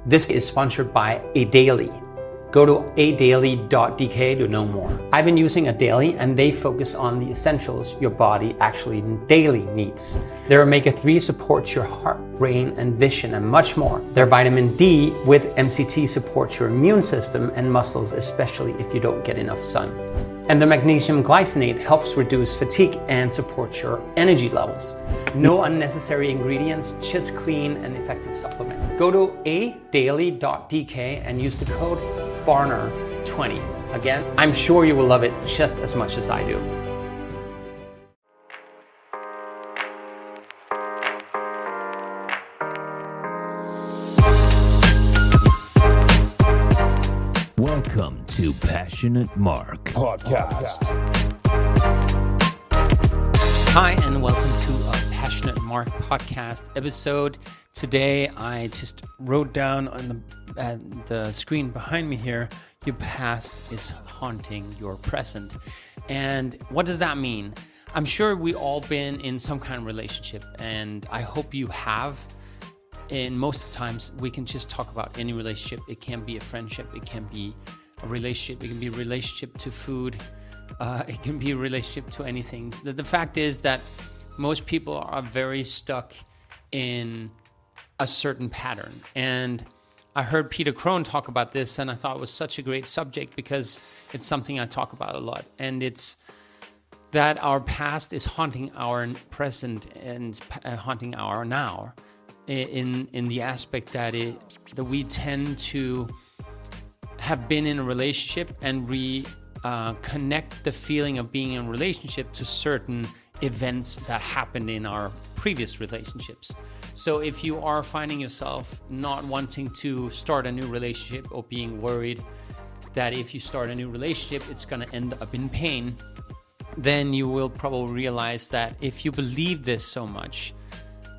This is sponsored by A Daily. Go to adaily.dk to know more. I've been using A Daily and they focus on the essentials your body actually daily needs. Their omega-3 supports your heart, brain, and vision and much more. Their vitamin D with MCT supports your immune system and muscles, especially if you don't get enough sun. And the magnesium glycinate helps reduce fatigue and supports your energy levels. No unnecessary ingredients, just clean and effective supplement. Go to adaily.dk and use the code BARNER20. Again, I'm sure you will love it just as much as I do. Welcome to Passionate Mark Podcast. Hi, and welcome to a Passionate Mark Podcast episode. Today, I just wrote down on the screen behind me here, your past is haunting your present. And what does that mean? I'm sure we all been in some kind of relationship, and I hope you have. And most of the times, we can just talk about any relationship. It can be a friendship, it can be a relationship, it can be a relationship to food, it can be a relationship to anything. The fact is that most people are very stuck in a certain pattern. And I heard Peter Crone talk about this, and I thought it was such a great subject because it's something I talk about a lot. And it's that our past is haunting our present and haunting our now. In the aspect that we tend to have been in a relationship and we connect the feeling of being in a relationship to certain events that happened in our previous relationships. So if you are finding yourself not wanting to start a new relationship or being worried that if you start a new relationship, it's going to end up in pain, then you will probably realize that if you believe this so much,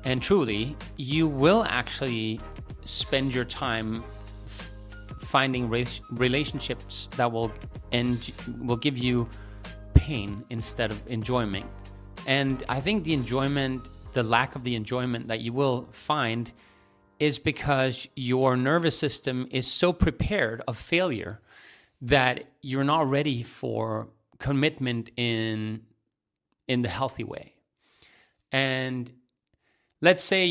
and truly, you will actually spend your time finding relationships that will give you pain instead of enjoyment. And I think the lack of the enjoyment that you will find is because your nervous system is so prepared of failure that you're not ready for commitment in the healthy way. And let's say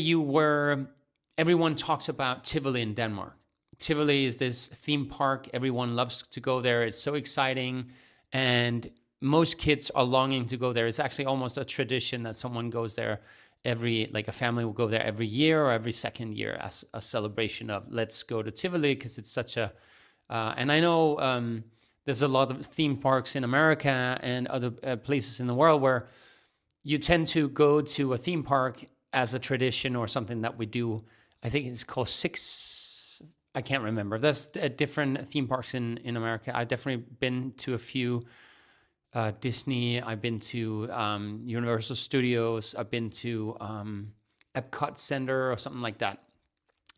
everyone talks about Tivoli in Denmark. Tivoli is this theme park. Everyone loves to go there. It's so exciting. And most kids are longing to go there. It's actually almost a tradition that someone goes there a family will go there every year or every second year as a celebration of let's go to Tivoli because it's such a, and I know there's a lot of theme parks in America and other places in the world where you tend to go to a theme park as a tradition or something that we do. I think it's called I can't remember. There's different theme parks in America. I've definitely been to a few. Disney, I've been to Universal Studios, I've been to Epcot Center or something like that.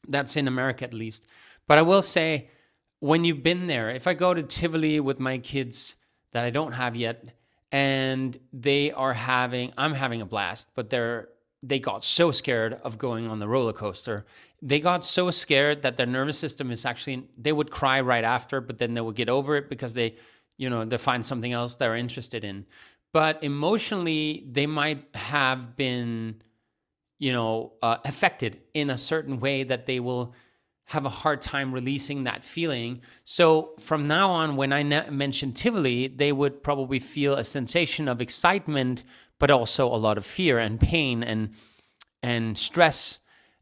That's in America at least. But I will say, when you've been there, if I go to Tivoli with my kids that I don't have yet, and I'm having a blast, but they got so scared of going on the roller coaster. They got so scared that their nervous system they would cry right after, but then they would get over it because they find something else they're interested in. But emotionally, they might have been, affected in a certain way that they will have a hard time releasing that feeling. So from now on, when I mention Tivoli, they would probably feel a sensation of excitement, but also a lot of fear and pain and stress.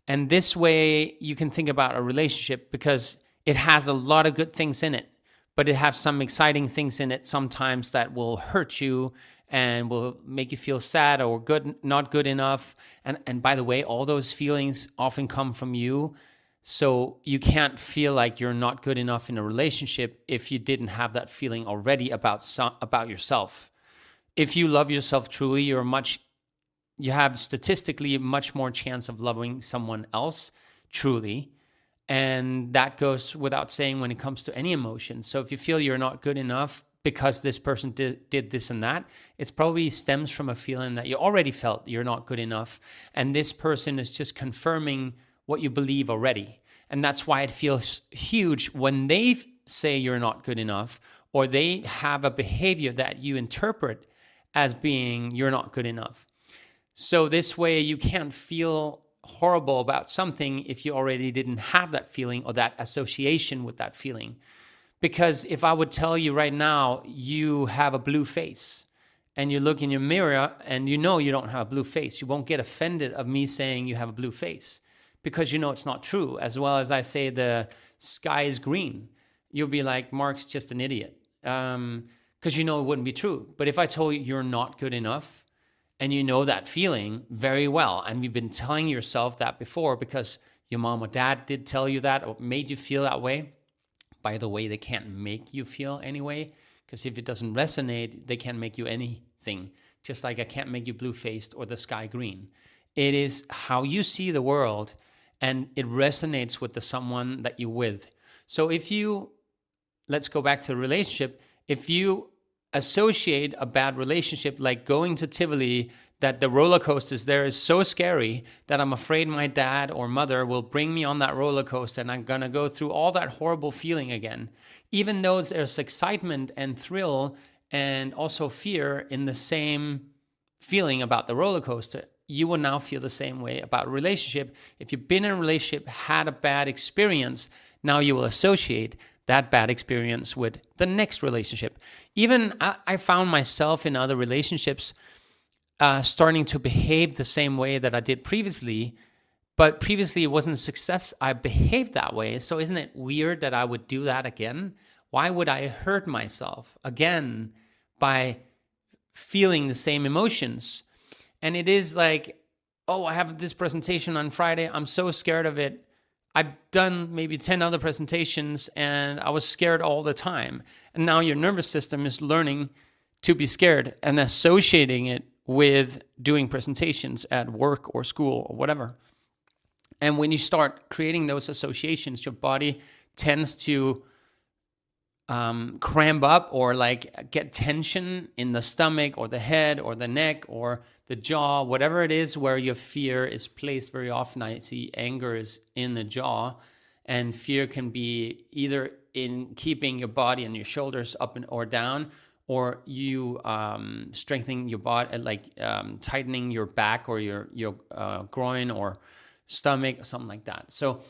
And this way, you can think about a relationship because it has a lot of good things in it, but it has some exciting things in it sometimes that will hurt you and will make you feel sad or not good enough. And by the way, all those feelings often come from you. So you can't feel like you're not good enough in a relationship if you didn't have that feeling already about yourself. If you love yourself truly, you have statistically much more chance of loving someone else truly. And that goes without saying when it comes to any emotion. So if you feel you're not good enough because this person did this and that, it probably stems from a feeling that you already felt you're not good enough. And this person is just confirming what you believe already. And that's why it feels huge when they say you're not good enough, or they have a behavior that you interpret as being you're not good enough. So this way you can't feel horrible about something if you already didn't have that feeling or that association with that feeling. Because if I would tell you right now, you have a blue face, and you look in your mirror and you know you don't have a blue face, you won't get offended of me saying you have a blue face, because you know it's not true. As well as I say the sky is green, you'll be like, Mark's just an idiot, because you know it wouldn't be true. But if I told you you're not good enough, and you know that feeling very well, and you've been telling yourself that before because your mom or dad did tell you that or made you feel that way. By the way, they can't make you feel anyway, because if it doesn't resonate, they can't make you anything. Just like I can't make you blue-faced or the sky green. It is how you see the world, and it resonates with the someone that you're with. So if you, let's go back to a relationship, if you associate a bad relationship like going to Tivoli, that the roller coasters there is so scary that I'm afraid my dad or mother will bring me on that roller coaster and I'm going to go through all that horrible feeling again. Even though there's excitement and thrill and also fear in the same feeling about the roller coaster, you will now feel the same way about a relationship. If you've been in a relationship, had a bad experience, now you will associate that bad experience with the next relationship. Even I found myself in other relationships starting to behave the same way that I did previously, but previously it wasn't a success. I behaved that way. So isn't it weird that I would do that again? Why would I hurt myself again by feeling the same emotions? And it is like, oh, I have this presentation on Friday. I'm so scared of it. I've done maybe 10 other presentations and I was scared all the time. And now your nervous system is learning to be scared and associating it with doing presentations at work or school or whatever. And when you start creating those associations, your body tends to cramp up or like get tension in the stomach or the head or the neck or the jaw, whatever it is where your fear is placed. Very often I see anger is in the jaw, and fear can be either in keeping your body and your shoulders up or down, or you strengthening your body, like tightening your back or your groin or stomach or something like that. So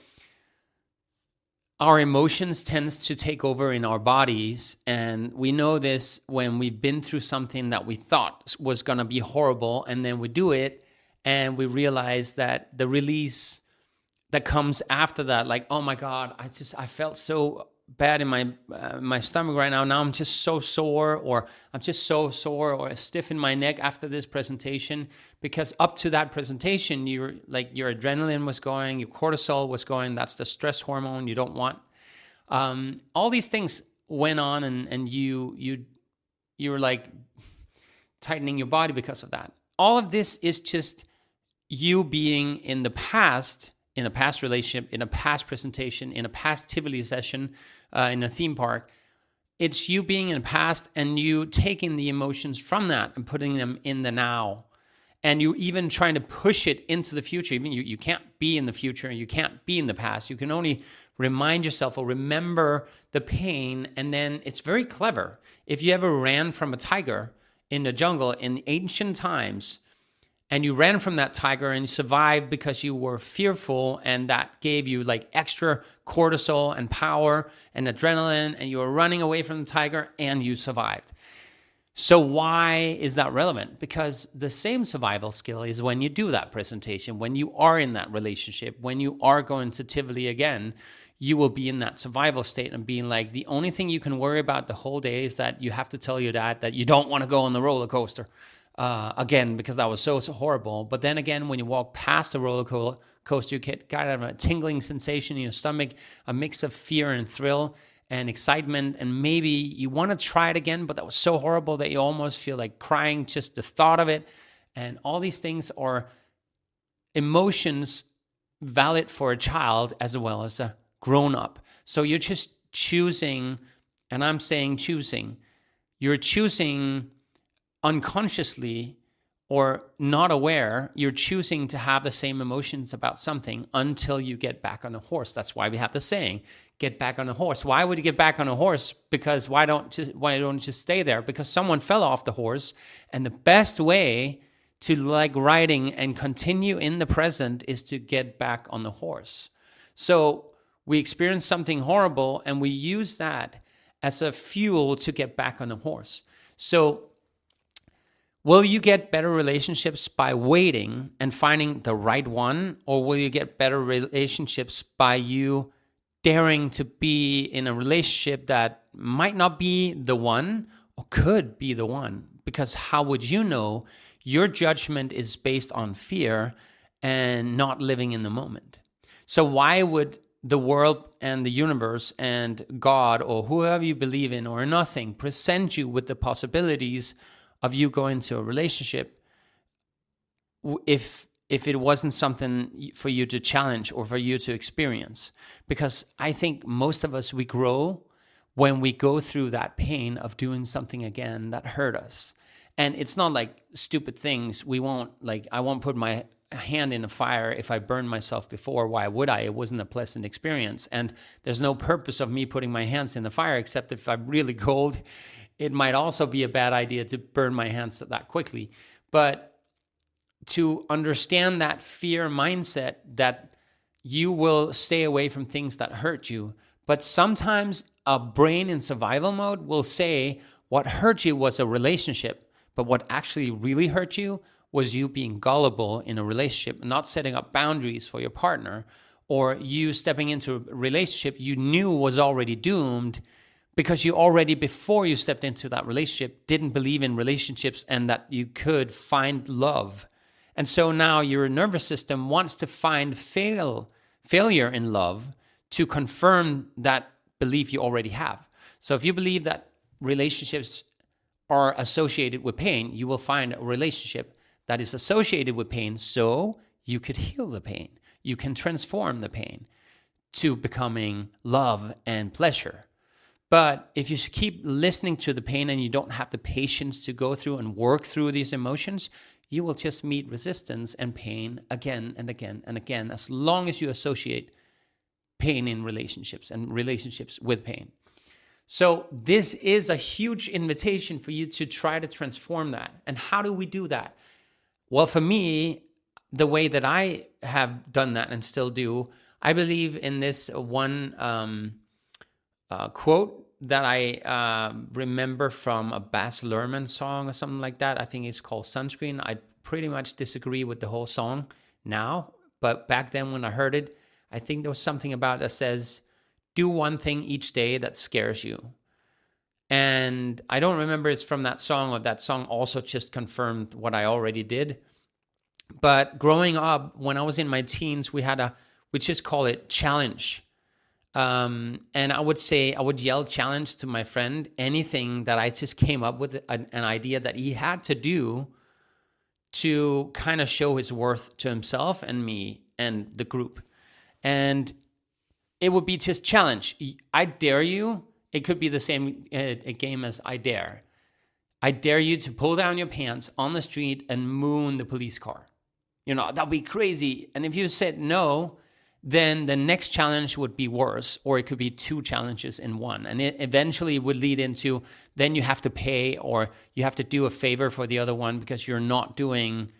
our emotions tends to take over in our bodies, and we know this when we've been through something that we thought was going to be horrible, and then we do it, and we realize that the release that comes after that, like, oh my God, I felt so bad in my stomach right now. Now I'm just so sore, or I'm just so sore or stiff in my neck after this presentation, because up to that presentation, your adrenaline was going, your cortisol was going. That's the stress hormone you don't want. All these things went on, and you were like tightening your body because of that. All of this is just you being in the past relationship, in a past presentation, in a past Tivoli session, in a theme park. It's you being in the past and you taking the emotions from that and putting them in the now. And you even trying to push it into the future. Even you can't be in the future, you can't be in the past. You can only remind yourself or remember the pain, and then it's very clever. If you ever ran from a tiger in the jungle in ancient times, and you ran from that tiger and you survived because you were fearful, and that gave you like extra cortisol and power and adrenaline, and you were running away from the tiger and you survived. So why is that relevant? Because the same survival skill is when you do that presentation, when you are in that relationship, when you are going to Tivoli again, you will be in that survival state and being like, the only thing you can worry about the whole day is that you have to tell your dad that you don't want to go on the roller coaster. Again, because that was so horrible. But then again, when you walk past the roller coaster, you get kind of a tingling sensation in your stomach, a mix of fear and thrill and excitement. And maybe you want to try it again, but that was so horrible that you almost feel like crying just the thought of it. And all these things are emotions valid for a child as well as a grown-up. So you're just choosing, and I'm saying choosing, you're choosing unconsciously or not aware, you're choosing to have the same emotions about something until you get back on the horse. That's why we have the saying, get back on the horse. Why would you get back on a horse? Because why don't you just stay there? Because someone fell off the horse, and the best way to like riding and continue in the present is to get back on the horse. So we experience something horrible and we use that as a fuel to get back on the horse. So will you get better relationships by waiting and finding the right one? Or will you get better relationships by you daring to be in a relationship that might not be the one or could be the one? Because how would you know? Your judgment is based on fear and not living in the moment. So why would the world and the universe and God or whoever you believe in or nothing present you with the possibilities of you going to a relationship if it wasn't something for you to challenge or for you to experience? Because I think most of us, we grow when we go through that pain of doing something again that hurt us. And it's not like stupid things. I won't put my hand in a fire if I burned myself before. Why would I? It wasn't a pleasant experience. And there's no purpose of me putting my hands in the fire, except if I'm really cold, it might also be a bad idea to burn my hands that quickly. But to understand that fear mindset that you will stay away from things that hurt you. But sometimes a brain in survival mode will say what hurt you was a relationship. But what actually really hurt you was you being gullible in a relationship, not setting up boundaries for your partner, or you stepping into a relationship you knew was already doomed because you already, before you stepped into that relationship, didn't believe in relationships and that you could find love. And so now your nervous system wants to find failure in love to confirm that belief you already have. So if you believe that relationships are associated with pain, you will find a relationship that is associated with pain so you could heal the pain. You can transform the pain to becoming love and pleasure. But if you keep listening to the pain and you don't have the patience to go through and work through these emotions, you will just meet resistance and pain again and again and again, as long as you associate pain in relationships and relationships with pain. So this is a huge invitation for you to try to transform that. And how do we do that? Well, for me, the way that I have done that and still do, I believe in this one quote that I remember from a Baz Luhrmann song or something like that. I think it's called Sunscreen. I pretty much disagree with the whole song now, but back then when I heard it, I think there was something about it that says, do one thing each day that scares you. And I don't remember it's from that song, or that song also just confirmed what I already did. But growing up, when I was in my teens, we just call it challenge. And I would yell challenge to my friend, anything that I just came up with, an idea that he had to do to kind of show his worth to himself and me and the group. And it would be just challenge. I dare you. It could be the same a game as I dare. I dare you to pull down your pants on the street and moon the police car. That'd be crazy. And if you said no, then the next challenge would be worse, or it could be two challenges in one. And it eventually would lead into, then you have to pay, or you have to do a favor for the other one because you're not doing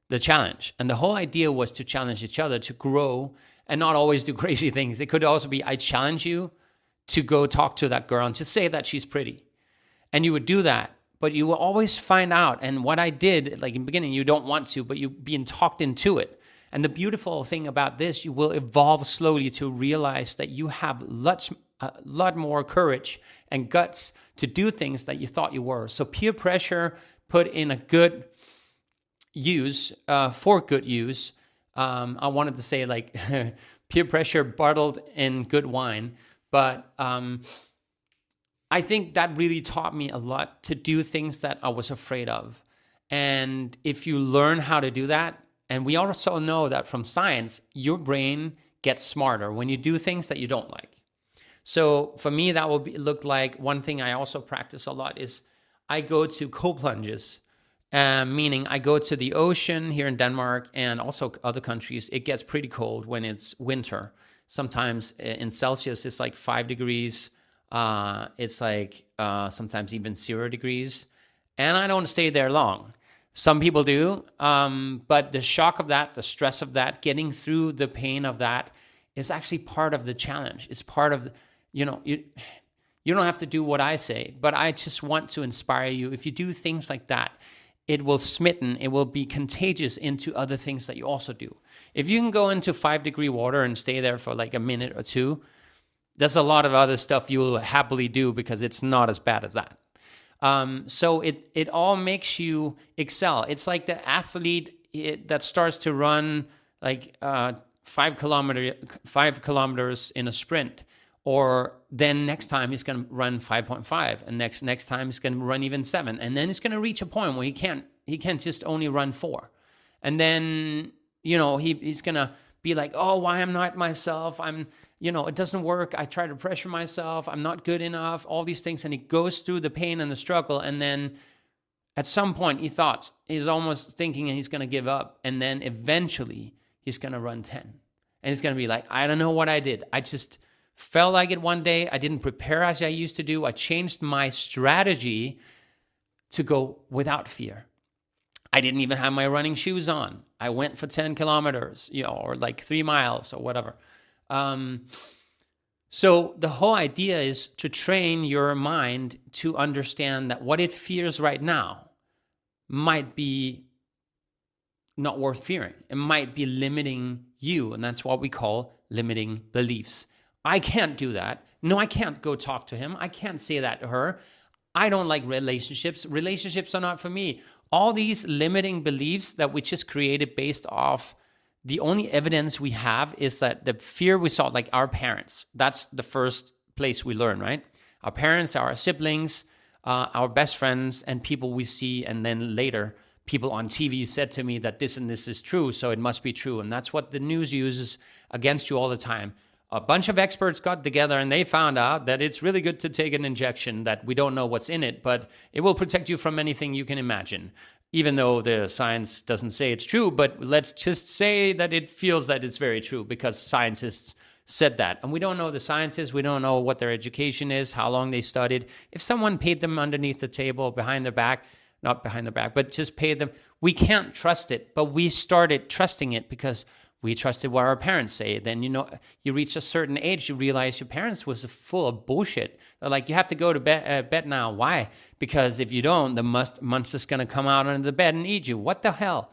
the challenge. And the whole idea was to challenge each other, to grow, and not always do crazy things. It could also be, I challenge you to go talk to that girl and just say that she's pretty. And you would do that, but you will always find out. And what I did, like in the beginning, you don't want to, but you're being talked into it. And the beautiful thing about this, you will evolve slowly to realize that you have a lot more courage and guts to do things that you thought you were. So peer pressure put in a good use, for good use. I wanted to say like peer pressure bottled in good wine. But I think that really taught me a lot to do things that I was afraid of. And if you learn how to do that, and we also know that from science, your brain gets smarter when you do things that you don't like. So for me, that will look like, one thing I also practice a lot is I go to cold plunges. meaning I go to the ocean here in Denmark and also other countries. It gets pretty cold when it's winter. Sometimes in Celsius, it's like 5 degrees. It's like sometimes even 0 degrees. And I don't stay there long. Some people do. But the shock of that, the stress of that, getting through the pain of that is actually part of the challenge. It's part of, you don't have to do what I say, but I just want to inspire you. If you do things like that, it will be contagious into other things that you also do. If you can go into 5-degree water and stay there for like a minute or two, there's a lot of other stuff you'll happily do because it's not as bad as that. So it all makes you excel. It's like the athlete that starts to run like 5 kilometers in a sprint. Or then next time he's going to run 5.5, and next time he's going to run even 7, and then he's going to reach a point where he can't just only run 4, and then he's going to be like, oh, why I'm not myself? It doesn't work. I try to pressure myself. I'm not good enough. All these things, and he goes through the pain and the struggle, and then at some point he's almost thinking he's going to give up, and then eventually he's going to run 10, and he's going to be like, I don't know what I did. I just felt like it one day. I didn't prepare as I used to do. I changed my strategy to go without fear. I didn't even have my running shoes on. I went for 10 kilometers, or like 3 miles or whatever. So the whole idea is to train your mind to understand that what it fears right now might be not worth fearing. It might be limiting you, and that's what we call limiting beliefs. I can't do that. No, I can't go talk to him. I can't say that to her. I don't like relationships. Relationships are not for me. All these limiting beliefs that we just created based off the only evidence we have is that the fear we saw, like our parents, that's the first place we learn, right? Our parents, our siblings, our best friends, and people we see, and then later, people on TV said to me that this and this is true, so it must be true. And that's what the news uses against you all the time. A bunch of experts got together and they found out that it's really good to take an injection that we don't know what's in it, but it will protect you from anything you can imagine, even though the science doesn't say it's true. But let's just say that it feels that it's very true because scientists said that. And we don't know the sciences. We don't know what their education is, how long they studied. If someone paid them underneath the table, behind their back, not behind their back, but just paid them, we can't trust it. But we started trusting it because we trusted what our parents say. Then, you reach a certain age, you realize your parents was full of bullshit. They're like, you have to go to bed now. Why? Because if you don't, the monster's going to come out under the bed and eat you. What the hell?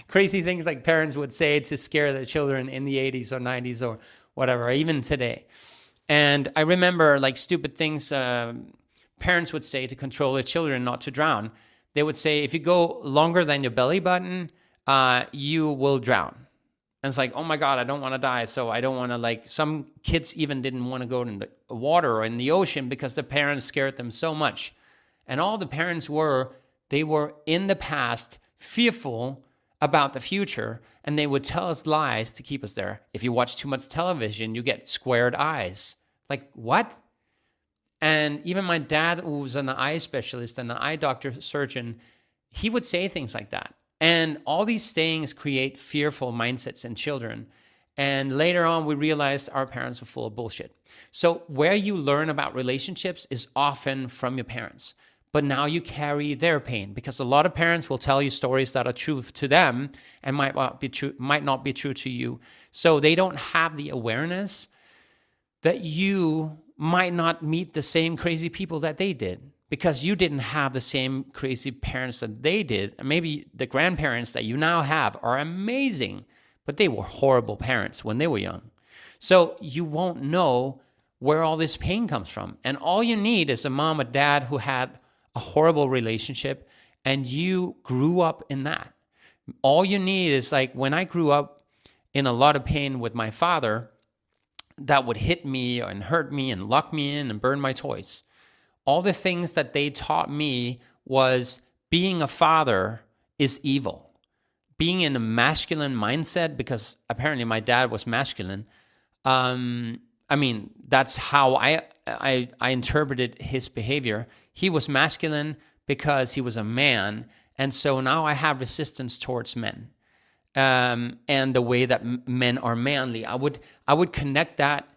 Crazy things like parents would say to scare their children in the 80s or 90s or whatever, even today. And I remember like stupid things parents would say to control their children not to drown. They would say, if you go longer than your belly button, you will drown. And it's like, oh my God, I don't want to die. So I don't want to some kids even didn't want to go in the water or in the ocean because the parents scared them so much. And all the parents they were in the past fearful about the future, and they would tell us lies to keep us there. If you watch too much television, you get squared eyes. Like, what? And even my dad, who was an eye specialist and an eye doctor surgeon, he would say things like that. And all these things create fearful mindsets in children. And later on, we realized our parents were full of bullshit. So where you learn about relationships is often from your parents. But now you carry their pain, because a lot of parents will tell you stories that are true to them and might not be true to you. So they don't have the awareness that you might not meet the same crazy people that they did, because you didn't have the same crazy parents that they did. And maybe the grandparents that you now have are amazing, but they were horrible parents when they were young. So you won't know where all this pain comes from. And all you need is a mom or dad who had a horrible relationship and you grew up in that. All you need is, like, when I grew up in a lot of pain with my father, that would hit me and hurt me and lock me in and burn my toys. All the things that they taught me was being a father is evil. Being in a masculine mindset, because apparently my dad was masculine. That's how I interpreted his behavior. He was masculine, because he was a man. And so now I have resistance towards men, and the way that men are manly. I would connect that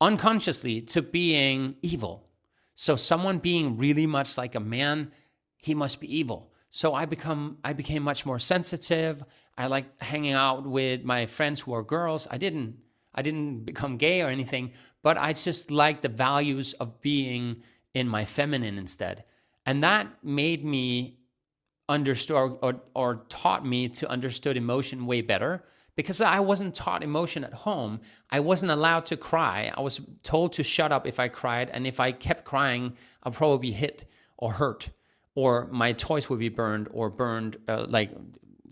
unconsciously to being evil. So someone being really much like a man, he must be evil. So I became much more sensitive. I like hanging out with my friends who are girls. I didn't become gay or anything, but I just like the values of being in my feminine instead. And that made me understood or taught me to understood emotion way better, because I wasn't taught emotion at home. I wasn't allowed to cry. I was told to shut up if I cried, and if I kept crying, I'd probably be hit or hurt, or my toys would be burned, like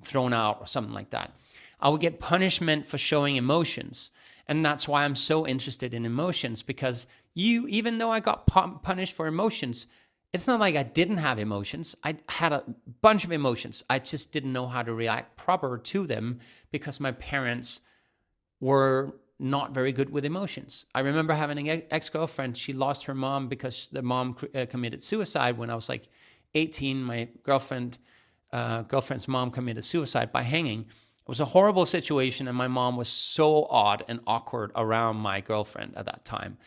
thrown out or something like that. I would get punishment for showing emotions. And that's why I'm so interested in emotions, because even though I got punished for emotions, it's not like I didn't have emotions. I had a bunch of emotions. I just didn't know how to react proper to them because my parents were not very good with emotions. I remember having an ex-girlfriend. She lost her mom because the mom committed suicide when I was like 18. My girlfriend's mom committed suicide by hanging. It was a horrible situation, and my mom was so odd and awkward around my girlfriend at that time.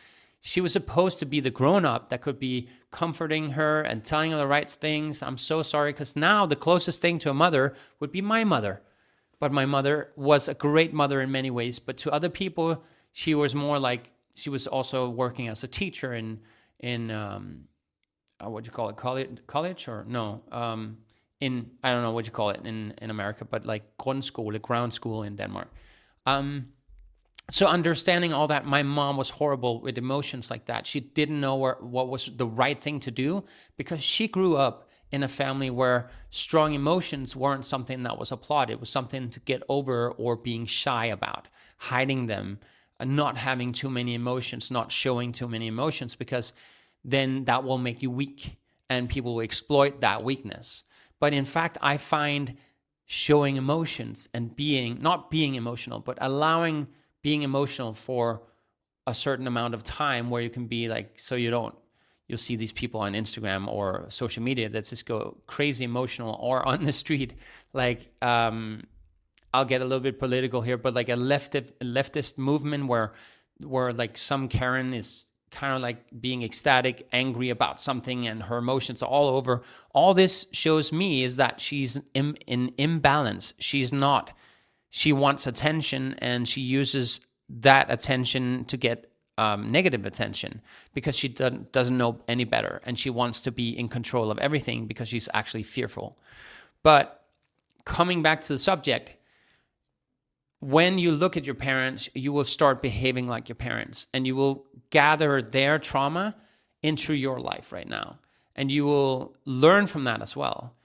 She was supposed to be the grown-up that could be comforting her and telling her the right things. I'm so sorry, because now the closest thing to a mother would be my mother. But my mother was a great mother in many ways. But to other people, she was more like, she was also working as a teacher in what do you call it, college or no? I don't know what you call it in America, but like grundskole, ground school in Denmark. So understanding all that, my mom was horrible with emotions like that. She didn't know what was the right thing to do, because she grew up in a family where strong emotions weren't something that was applauded. It was something to get over or being shy about, hiding them, not having too many emotions, not showing too many emotions, because then that will make you weak and people will exploit that weakness. But in fact, I find showing emotions and not being emotional, but allowing being emotional for a certain amount of time, where you can be like, so you'll see these people on Instagram or social media that just go crazy emotional, or on the street, like, I'll get a little bit political here, but like a leftist movement where like some Karen is kind of like being ecstatic, angry about something, and her emotions are all over. All this shows me is that she's in imbalance. She wants attention, and she uses that attention to get negative attention, because she doesn't know any better, and she wants to be in control of everything because she's actually fearful. But coming back to the subject, when you look at your parents, you will start behaving like your parents, and you will gather their trauma into your life right now, and you will learn from that as well.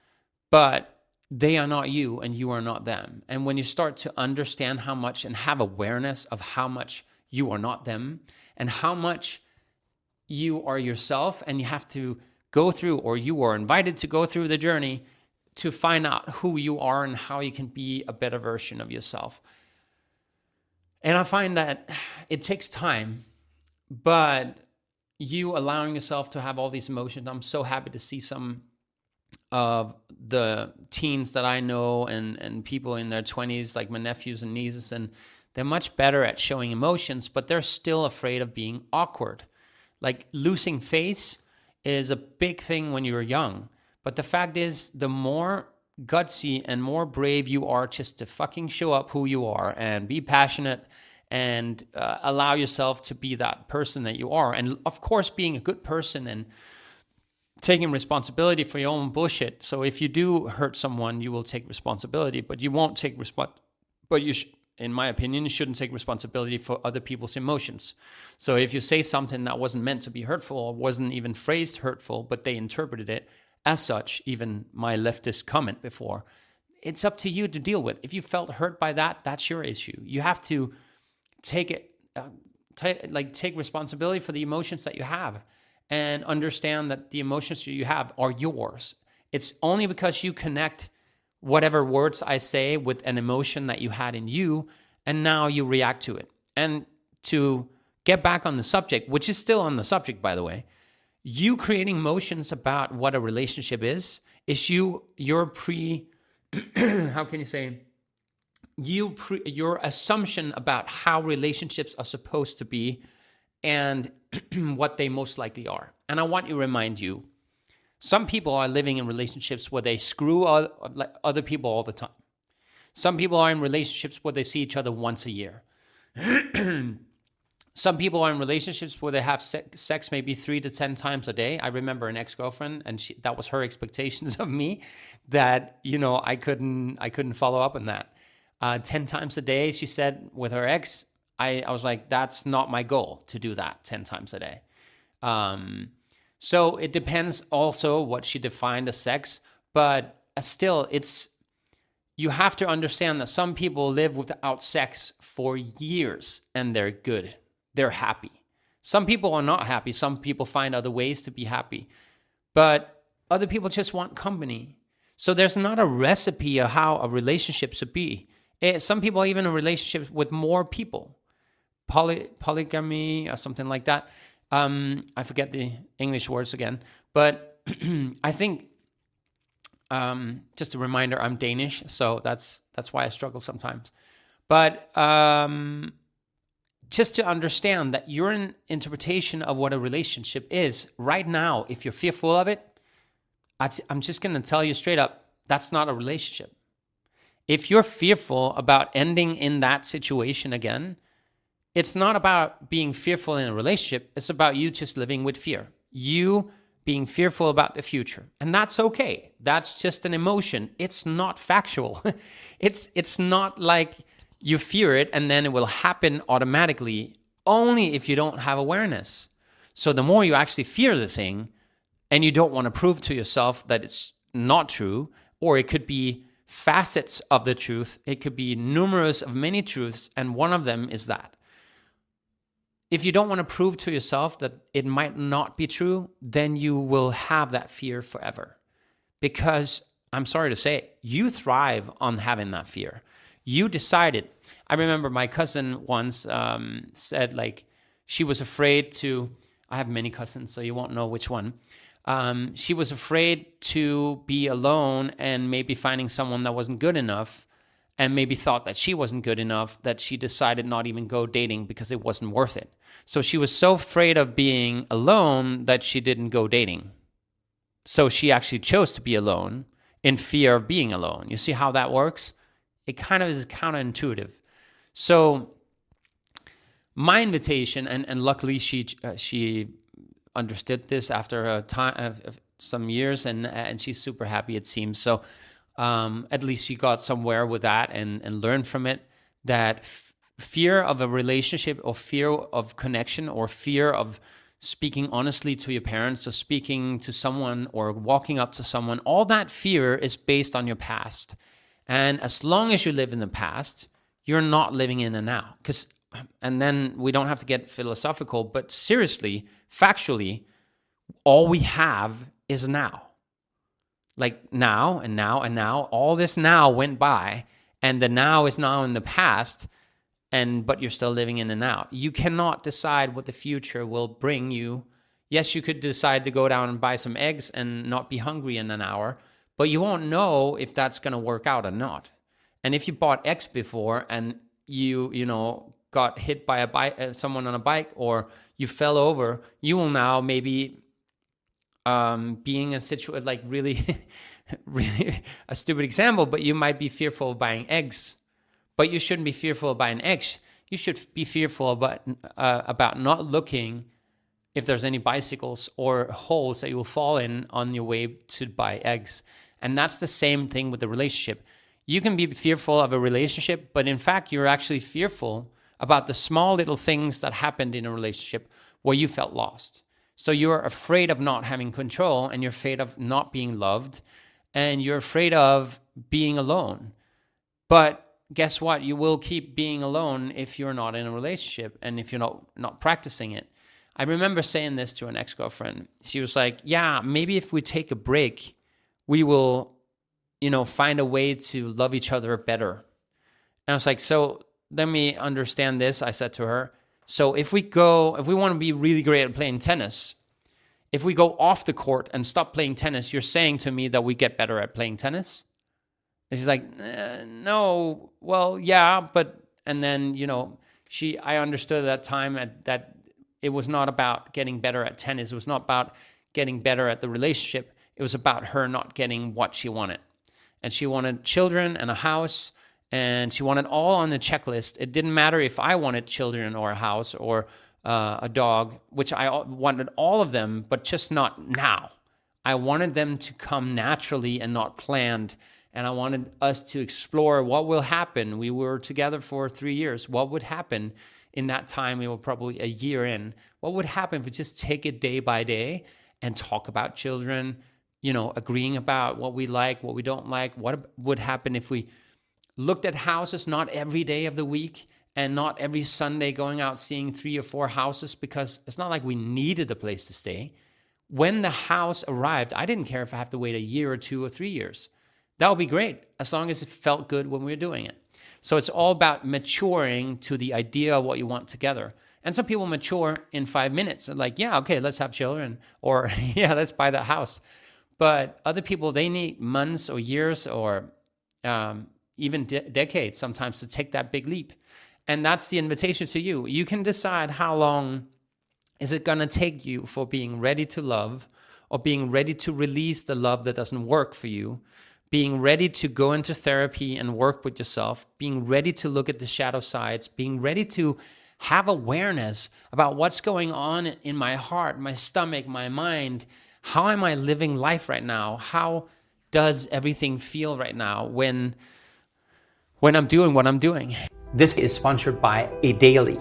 But they are not you, and you are not them. And when you start to understand how much and have awareness of how much you are not them, and how much you are yourself, and you have to go through, or you are invited to go through the journey to find out who you are and how you can be a better version of yourself. And I find that it takes time, but you allowing yourself to have all these emotions, I'm so happy to see some of the teens that I know and people in their 20s, like my nephews and nieces, and they're much better at showing emotions, but they're still afraid of being awkward. Like, losing face is a big thing when you're young. But the fact is, the more gutsy and more brave you are just to fucking show up who you are and be passionate and allow yourself to be that person that you are. And of course, being a good person and taking responsibility for your own bullshit. So if you do hurt someone, you will take responsibility, but you won't take but you in my opinion, you shouldn't take responsibility for other people's emotions. So if you say something that wasn't meant to be hurtful, or wasn't even phrased hurtful, but they interpreted it as such, even my leftist comment before, it's up to you to deal with. If you felt hurt by that, that's your issue. You have to take responsibility for the emotions that you have, and understand that the emotions you have are yours. It's only because you connect whatever words I say with an emotion that you had in you, and now you react to it. And to get back on the subject, which is still on the subject, by the way, you creating emotions about what a relationship is your how can you say, your assumption about how relationships are supposed to be and what they most likely are. And I want to remind you, some people are living in relationships where they screw other people all the time. Some people are in relationships where they see each other once a year. Some people are in relationships where they have sex maybe 3 to 10 times a day. I remember an ex-girlfriend, and that was her expectations of me, that I couldn't follow up on that. 10 times a day, she said, with her ex. I was like, that's not my goal to do that 10 times a day. So it depends also what she defined as sex, but still, you have to understand that some people live without sex for years and they're good. They're happy. Some people are not happy. Some people find other ways to be happy, but other people just want company. So there's not a recipe of how a relationship should be. Some people are even in relationships with more people. Polygamy or something like that. I forget the English words again, but I think, just a reminder, I'm Danish, so that's why I struggle sometimes. But just to understand that your interpretation of what a relationship is right now, if you're fearful of it, I'm just going to tell you straight up, that's not a relationship. If you're fearful about ending in that situation again, it's not about being fearful in a relationship. It's about you just living with fear. You being fearful about the future. And that's okay. That's just an emotion. It's not factual. It's not like you fear it and then it will happen automatically, only if you don't have awareness. So the more you actually fear the thing and you don't want to prove to yourself that it's not true, or it could be facets of the truth, it could be numerous of many truths, and one of them is that. If you don't want to prove to yourself that it might not be true, then you will have that fear forever. Because, I'm sorry to say, you thrive on having that fear. You decided. I remember my cousin once said, like, she was afraid to, I have many cousins, so you won't know which one. She was afraid to be alone and maybe finding someone that wasn't good enough, and maybe thought that she wasn't good enough, that she decided not even go dating because it wasn't worth it. So she was so afraid of being alone that she didn't go dating. So she actually chose to be alone in fear of being alone. You see how that works? It kind of is counterintuitive. So my invitation, and luckily she understood this after a time, some years, and she's super happy, it seems. So at least she got somewhere with that and learned from it, that fear of a relationship, or fear of connection, or fear of speaking honestly to your parents, or speaking to someone, or walking up to someone, all that fear is based on your past. And as long as you live in the past, you're not living in the now. And then we don't have to get philosophical, but seriously, factually, all we have is now. Like now and now and now, all this now went by, and the now is now in the past, but you're still living in the now. You cannot decide what the future will bring you. Yes, you could decide to go down and buy some eggs and not be hungry in an hour, but you won't know if that's going to work out or not. And if you bought eggs before and you got hit by someone on a bike, or you fell over, you will now maybe being a situation, like really, really a stupid example, but you might be fearful of buying eggs. But you shouldn't be fearful of buying eggs. You should be fearful about not looking if there's any bicycles or holes that you will fall in on your way to buy eggs. And that's the same thing with the relationship. You can be fearful of a relationship, but in fact, you're actually fearful about the small little things that happened in a relationship where you felt lost. So you're afraid of not having control, and you're afraid of not being loved, and you're afraid of being alone. But guess what? You will keep being alone if you're not in a relationship and if you're not practicing it. I remember saying this to an ex-girlfriend. She was like, yeah, maybe if we take a break, we will, find a way to love each other better. And I was like, so let me understand this, I said to her. So if we want to be really great at playing tennis, if we go off the court and stop playing tennis, you're saying to me that we get better at playing tennis? And she's like, no, well, yeah, but, and then, I understood at that time that it was not about getting better at tennis. It was not about getting better at the relationship. It was about her not getting what she wanted. And she wanted children and a house, and she wanted all on the checklist. It didn't matter if I wanted children or a house or a dog, which I wanted all of them, but just not now. I wanted them to come naturally and not planned. And I wanted us to explore what will happen. We were together for 3 years. What would happen in that time? We were probably a year in. What would happen if we just take it day by day and talk about children, agreeing about what we like, what we don't like? What would happen if we looked at houses not every day of the week and not every Sunday going out seeing 3 or 4 houses, because it's not like we needed a place to stay. When the house arrived, I didn't care if I have to wait a year or 2 or 3 years. That would be great, as long as it felt good when we were doing it. So it's all about maturing to the idea of what you want together. And some people mature in 5 minutes. They're like, yeah, okay, let's have children. Or, yeah, let's buy that house. But other people, they need months or years or even decades sometimes to take that big leap. And that's the invitation to you. You can decide how long is it going to take you for being ready to love, or being ready to release the love that doesn't work for you, being ready to go into therapy and work with yourself, being ready to look at the shadow sides, being ready to have awareness about what's going on in my heart, my stomach, my mind. How am I living life right now? How does everything feel right now when I'm doing what I'm doing? This is sponsored by A Daily.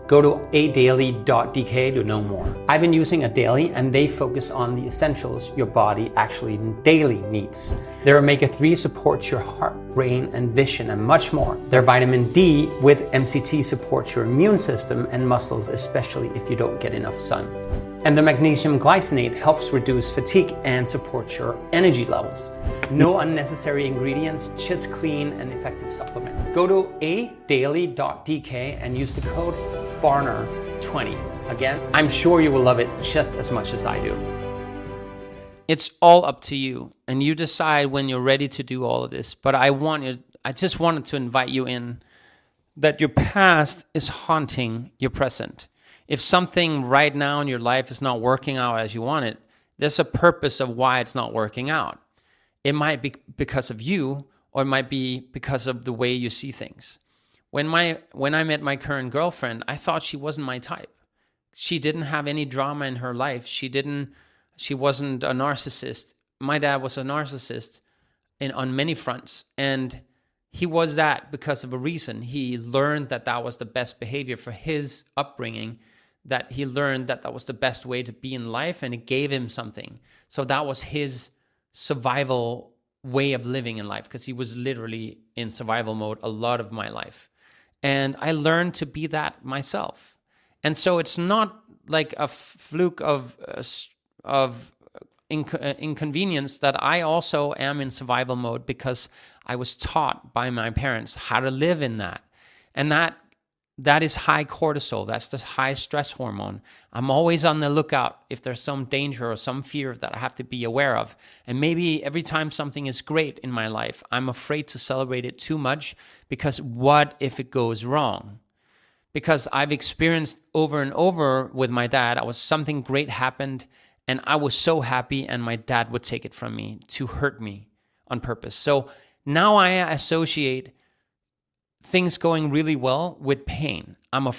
Go to adaily.dk to know more. I've been using A Daily, and they focus on the essentials your body actually daily needs. Their omega-3 supports your heart, brain, and vision, and much more. Their vitamin D with MCT supports your immune system and muscles, especially if you don't get enough sun. And the magnesium glycinate helps reduce fatigue and supports your energy levels. No unnecessary ingredients, just clean and effective supplement. Go to adaily.dk and use the code BARNER20. Again, I'm sure you will love it just as much as I do. It's all up to you, and you decide when you're ready to do all of this. But I just wanted to invite you in that your past is haunting your present. If something right now in your life is not working out as you want it, there's a purpose of why it's not working out. It might be because of you, or it might be because of the way you see things. When I met my current girlfriend, I thought she wasn't my type. She didn't have any drama in her life. She wasn't a narcissist. My dad was a narcissist on many fronts, and he was that because of a reason. He learned that was the best behavior for his upbringing, that he learned that was the best way to be in life, and it gave him something. So that was his survival way of living in life, because he was literally in survival mode a lot of my life. And I learned to be that myself. And so it's not like a fluke of inconvenience that I also am in survival mode, because I was taught by my parents how to live in that. And that is high cortisol. That's the high stress hormone. I'm always on the lookout if there's some danger or some fear that I have to be aware of. And maybe every time something is great in my life, I'm afraid to celebrate it too much, because what if it goes wrong? Because I've experienced over and over with my dad, something great happened and I was so happy, and my dad would take it from me to hurt me on purpose. So now I associate things going really well with pain. I'm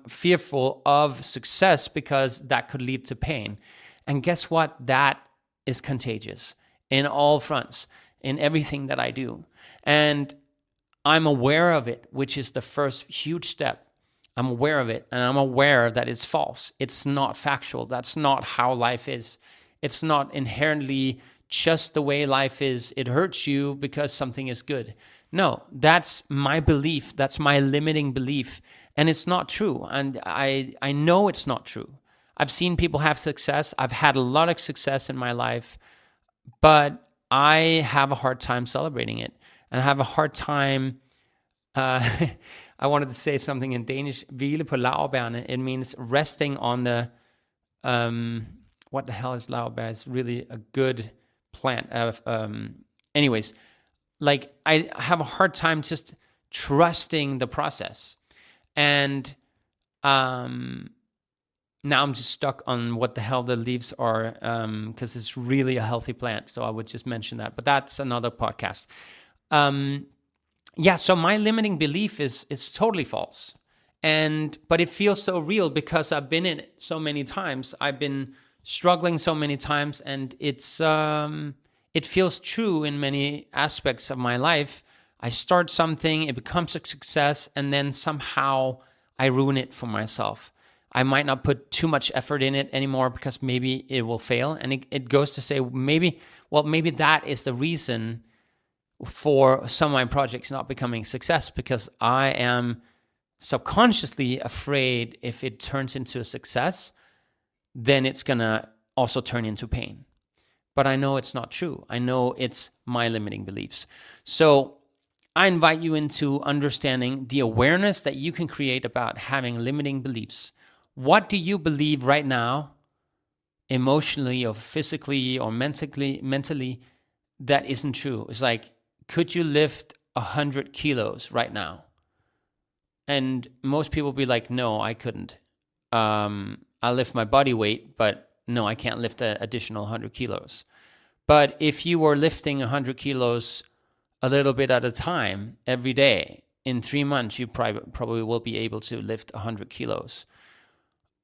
fearful of success because that could lead to pain. And guess what? That is contagious in all fronts, in everything that I do. And I'm aware of it, which is the first huge step. I'm aware of it, and I'm aware that it's false. It's not factual. That's not how life is. It's not inherently just the way life is. It hurts you because something is good. No, that's my belief. That's my limiting belief. And it's not true. And I know it's not true. I've seen people have success. I've had a lot of success in my life, but I have a hard time celebrating it. And I have a hard time, I wanted to say something in Danish, hvile på laurbærene. It means resting on the, what the hell is lauber? It's really a good plant. Anyways, like I have a hard time just trusting the process. And now I'm just stuck on what the hell the leaves are, because it's really a healthy plant. So I would just mention that, but that's another podcast. So my limiting belief is totally false. But it feels so real because I've been in it so many times. I've been struggling so many times, and it feels true in many aspects of my life. I start something, it becomes a success, and then somehow I ruin it for myself. I might not put too much effort in it anymore because maybe it will fail. And it goes to say, maybe that is the reason for some of my projects not becoming a success, because I am subconsciously afraid if it turns into a success, then it's going to also turn into pain. But I know it's not true. I know it's my limiting beliefs. So I invite you into understanding the awareness that you can create about having limiting beliefs. What do you believe right now, emotionally or physically or mentally, that isn't true? It's like, could you lift 100 kilos right now? And most people be like, no, I couldn't. I'll lift my body weight, but no, I can't lift an additional 100 kilos. But if you were lifting 100 kilos a little bit at a time every day, in 3 months, you probably will be able to lift 100 kilos,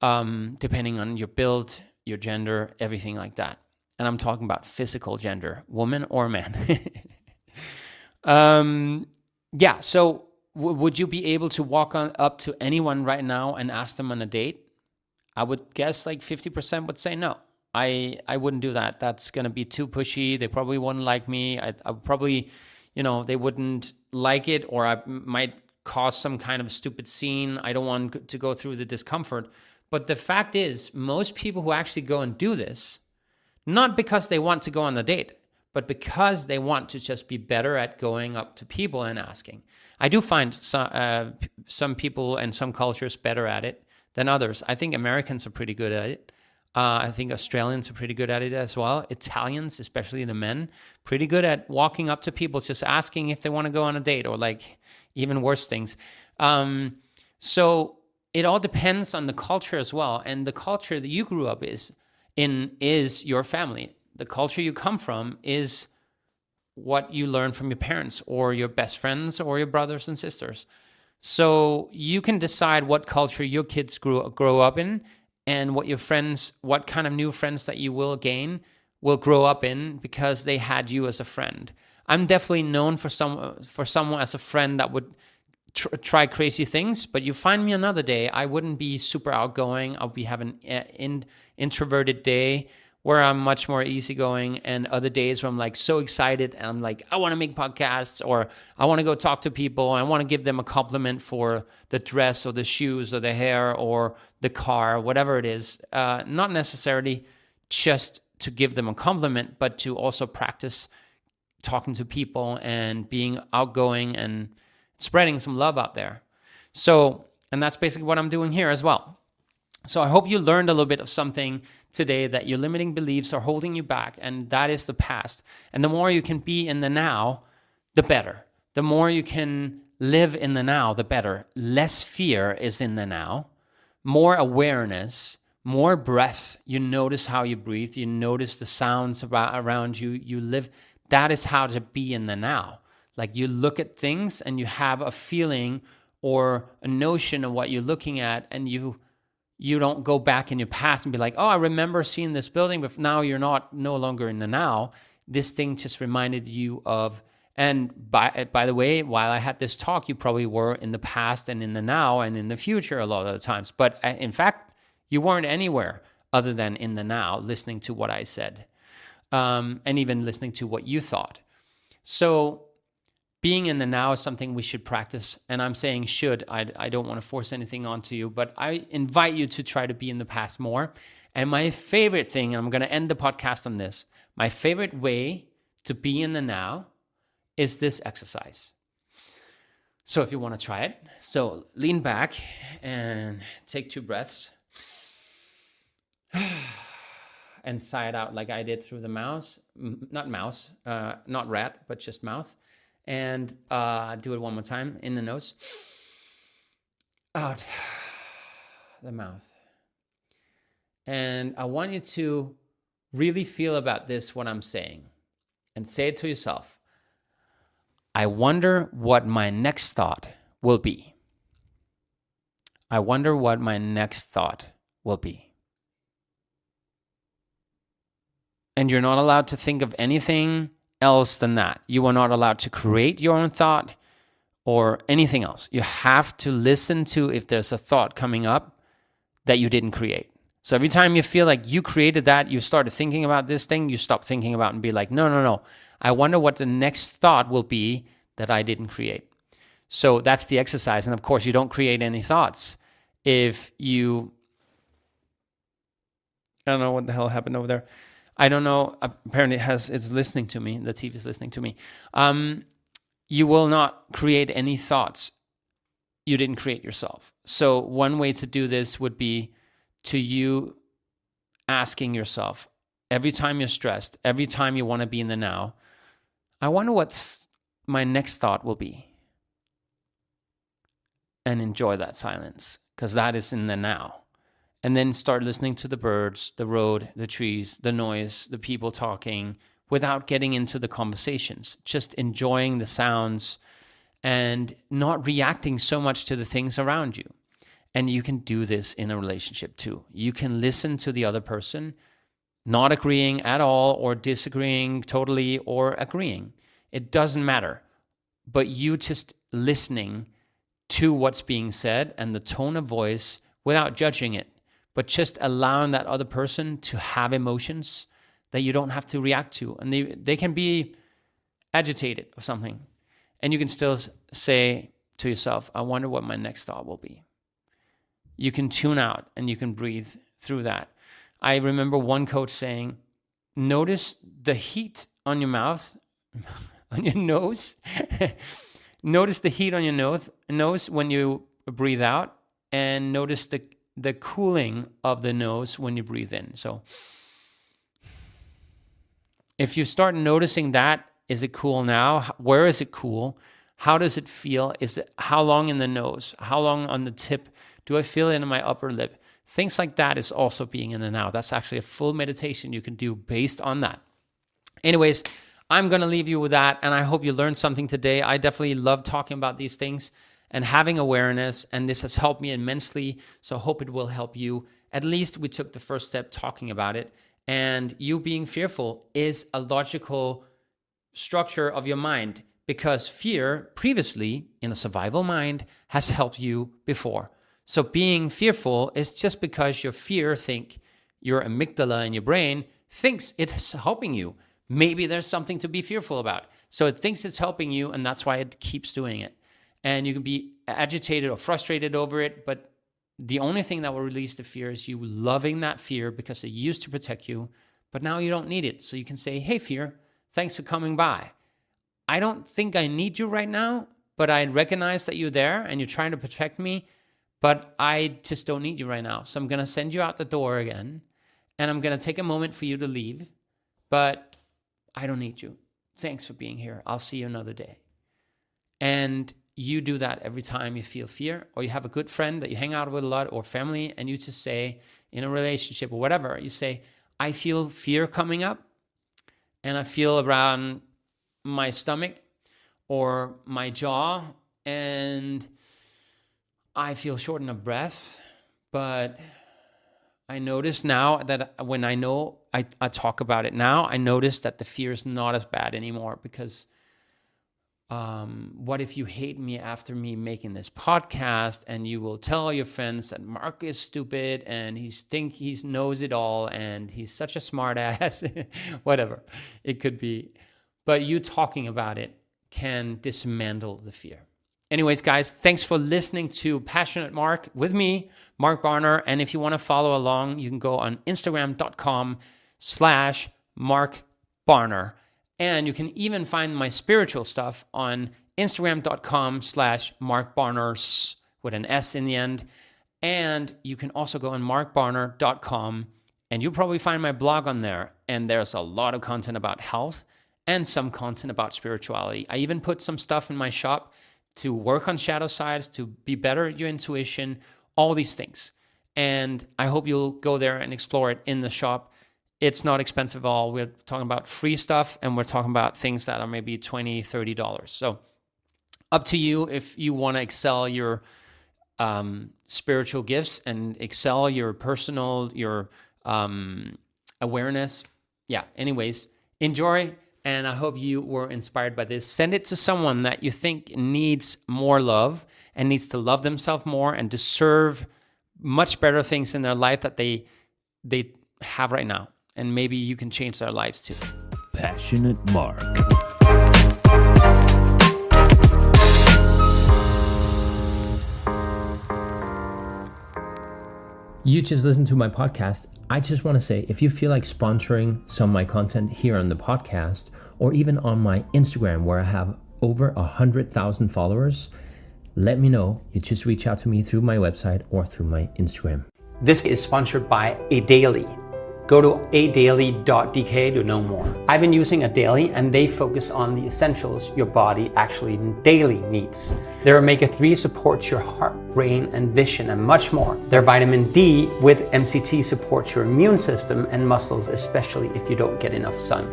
depending on your build, your gender, everything like that. And I'm talking about physical gender, woman or man. So would you be able to walk up to anyone right now and ask them on a date? I would guess like 50% would say no. I wouldn't do that. That's going to be too pushy. They probably wouldn't like me. I would probably, they wouldn't like it, or I might cause some kind of stupid scene. I don't want to go through the discomfort. But the fact is, most people who actually go and do this, not because they want to go on a date, but because they want to just be better at going up to people and asking. I do find some people and some cultures better at it than others. I think Americans are pretty good at it. I think Australians are pretty good at it as well. Italians, especially the men, pretty good at walking up to people, just asking if they want to go on a date, or like even worse things. So it all depends on the culture as well. And the culture that you grew up in is your family. The culture you come from is what you learn from your parents or your best friends or your brothers and sisters. So you can decide what culture your kids grow up in, and what kind of new friends that you will gain will grow up in because they had you as a friend. I'm definitely known for someone as a friend that would try crazy things, but you find me another day, I wouldn't be super outgoing. I'll be having an introverted day where I'm much more easygoing, and other days where I'm like so excited and I'm like, I want to make podcasts, or I want to go talk to people. I want to give them a compliment for the dress or the shoes or the hair or the car, whatever it is. Not necessarily just to give them a compliment, but to also practice talking to people and being outgoing and spreading some love out there. So, and that's basically what I'm doing here as well. So I hope you learned a little bit of something today, that your limiting beliefs are holding you back, and that is the past. And the more you can be in the now, the better. The more you can live in the now, the better. Less fear is in the now. More awareness, more breath. You notice how you breathe. You notice the sounds around you. You live. That is how to be in the now. Like, you look at things and you have a feeling or a notion of what you're looking at, and you don't go back in your past and be like, oh, I remember seeing this building, but now you're no longer in the now. This thing just reminded you of, and by the way, while I had this talk, you probably were in the past and in the now and in the future a lot of the times. But in fact, you weren't anywhere other than in the now, listening to what I said, and even listening to what you thought. So being in the now is something we should practice. And I'm saying should. I don't want to force anything onto you, but I invite you to try to be in the past more. And my favorite thing, and I'm going to end the podcast on this, my favorite way to be in the now is this exercise. So if you want to try it, so lean back and take 2 breaths. and sigh it out like I did through the not rat, but just mouth. And do it one more time. In the nose, out the mouth. And I want you to really feel about this, what I'm saying, and say it to yourself. I wonder what my next thought will be. I wonder what my next thought will be. And you're not allowed to think of anything else than that. You are not allowed to create your own thought or anything else. You have to listen to if there's a thought coming up that you didn't create. So every time you feel like you created that, you started thinking about this thing, you stop thinking about it and be like, no. I wonder what the next thought will be that I didn't create. So that's the exercise. And of course, you don't create any thoughts. If you, I don't know what the hell happened over there. I don't know. Apparently it's listening to me. The TV is listening to me. You will not create any thoughts you didn't create yourself. So one way to do this would be to you asking yourself, every time you're stressed, every time you want to be in the now, I wonder what my next thought will be. And enjoy that silence, because that is in the now. And then start listening to the birds, the road, the trees, the noise, the people talking, without getting into the conversations, just enjoying the sounds and not reacting so much to the things around you. And you can do this in a relationship too. You can listen to the other person, not agreeing at all or disagreeing totally or agreeing. It doesn't matter. But you just listening to what's being said and the tone of voice without judging it, but just allowing that other person to have emotions that you don't have to react to. And they can be agitated or something. And you can still say to yourself, I wonder what my next thought will be. You can tune out and you can breathe through that. I remember one coach saying, notice the heat on your mouth, on your nose. Notice the heat on your nose when you breathe out, and notice the cooling of the nose when you breathe in. So if you start noticing that, is it cool now? Where is it cool? How does it feel? How long in the nose? How long on the tip? Do I feel it in my upper lip? Things like that is also being in the now. That's actually a full meditation you can do based on that. Anyways, I'm going to leave you with that, and I hope you learned something today. I definitely love talking about these things and having awareness, and this has helped me immensely, so I hope it will help you. At least we took the first step talking about it, and you being fearful is a logical structure of your mind, because fear previously in a survival mind has helped you before. So being fearful is just because your amygdala in your brain thinks it's helping you. Maybe there's something to be fearful about. So it thinks it's helping you, and that's why it keeps doing it. And you can be agitated or frustrated over it, but the only thing that will release the fear is you loving that fear because it used to protect you, but now you don't need it. So you can say, hey, fear, thanks for coming by. I don't think I need you right now, but I recognize that you're there and you're trying to protect me, but I just don't need you right now. So I'm going to send you out the door again, and I'm going to take a moment for you to leave, but I don't need you. Thanks for being here. I'll see you another day. And you do that every time you feel fear, or you have a good friend that you hang out with a lot, or family, and you just say, in a relationship or whatever, you say, I feel fear coming up, and I feel around my stomach or my jaw, and I feel shortness of breath, but I notice now that when I talk about it now, I notice that the fear is not as bad anymore, because what if you hate me after me making this podcast, and you will tell your friends that Mark is stupid and he knows it all and he's such a smart ass, whatever it could be. But you talking about it can dismantle the fear. Anyways, guys, thanks for listening to Passionate Mark with me, Mark Barner. And if you want to follow along, you can go on Instagram.com/Mark Barner. And you can even find my spiritual stuff on Instagram.com/Mark Barners with an S in the end. And you can also go on markbarner.com And you'll probably find my blog on there. And there's a lot of content about health and some content about spirituality. I even put some stuff in my shop to work on shadow sides, to be better at your intuition, all these things. And I hope you'll go there and explore it in the shop. It's not expensive at all. We're talking about free stuff, and we're talking about things that are maybe $20, $30. So up to you if you want to excel your spiritual gifts and excel your personal, your awareness. Yeah, anyways, enjoy. And I hope you were inspired by this. Send it to someone that you think needs more love and needs to love themselves more and deserve much better things in their life that they have right now. And maybe you can change their lives too. Passionate Mark. You just listened to my podcast. I just want to say, if you feel like sponsoring some of my content here on the podcast, or even on my Instagram where I have over 100,000 followers, let me know. You just reach out to me through my website or through my Instagram. This is sponsored by A Daily. Go to adaily.dk to know more. I've been using A Daily, and they focus on the essentials your body actually daily needs. Their omega-3 supports your heart, brain, and vision, and much more. Their vitamin D with MCT supports your immune system and muscles, especially if you don't get enough sun.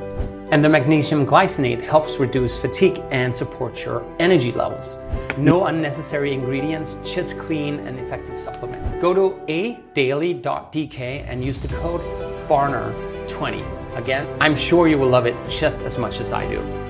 And the magnesium glycinate helps reduce fatigue and supports your energy levels. No unnecessary ingredients, just clean and effective supplement. Go to adaily.dk and use the code BARNER20. Again, I'm sure you will love it just as much as I do.